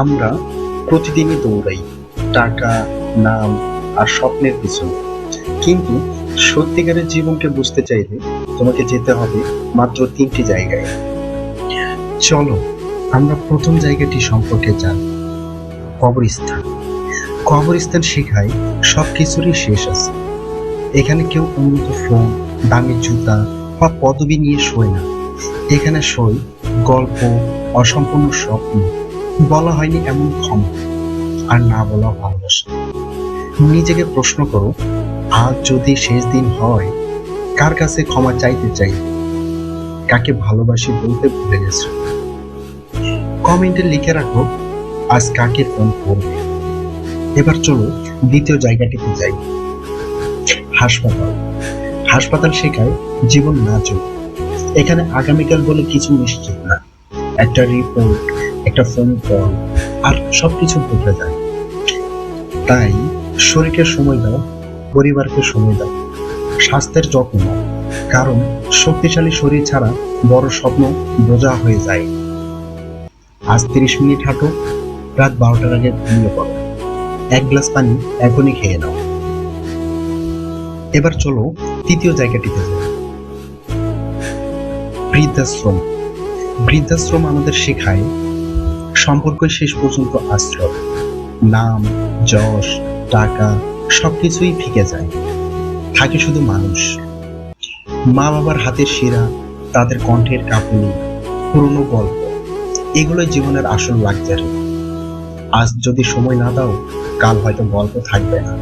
আমরা প্রতিদিনই দৌড়াই টাকা, নাম আর স্বপ্নের পিছনে, কিন্তু সত্যিকারের জীবনকে বুঝতে চাইলে তোমাকে যেতে হবে মাত্র 3টি জায়গায়। চলো আমরা প্রথম জায়গাটি সম্পর্কে জানি। কবরস্থান। কবরস্থান শেখায় সবকিছুরই শেষ আছে। এখানে কেউ উন্নত ফোন, দামি জুতা বা পদবি নিয়ে শোয় না। এখানে শোয় গল্প, অসম্পূর্ণ স্বপ্ন, বলা হয়নি এমন ক্ষমা, আর না বলা ভালোবাসা। নিজেকে প্রশ্ন করো, আজ যদি শেষ দিন হয়, কার কাছে ক্ষমা চাইতে চাই, কাকে ভালোবাসি বলতে ভুলে গেছো। কমেন্টে লিখে রাখো আজ কাকে ফোন করবে। এবার চলো দ্বিতীয় জায়গাটিতে যাই। হাসপাতাল। হাসপাতাল শেখায় জীবন না চলে। এখানে আগামীকাল বলে কিছু নিশ্চিত না। একটা রিপোর্ট, একটা ফোন কল, আর সবকিছু বদলে যায়। তাই শরীরকে সময় দাও, পরিবারকে সময় দাও, স্বাস্থ্যের যত্ন নাও, কারণ শক্তিশালী শরীর ছাড়া বড় স্বপ্ন বোঝা হয়ে যায়। আজ 30 মিনিট হাঁটো, রাত 12টার আগে ঘুমিয়ে পড়ো, এক গ্লাস পানি এখনই খেয়ে নাও। এবার চলো তৃতীয় জায়গাটিতে যাই। বৃদ্ধাশ্রম। বৃদ্ধাশ্রম আমাদের শেখায় সম্পর্ক শেষ পর্যন্ত আশ্রয়। নাম, যশ, টাকা সবকিছুই ফিকে যায়, থাকে শুধু মানুষ। মা বাবার হাতের শিরা, তাদের কণ্ঠের কাঁপুনি, পুরনো গল্প, এগুলোই জীবনের আসল লাক্সারি। আজ যদি সময় না দাও, কাল হয়তো গল্প থাকবে না।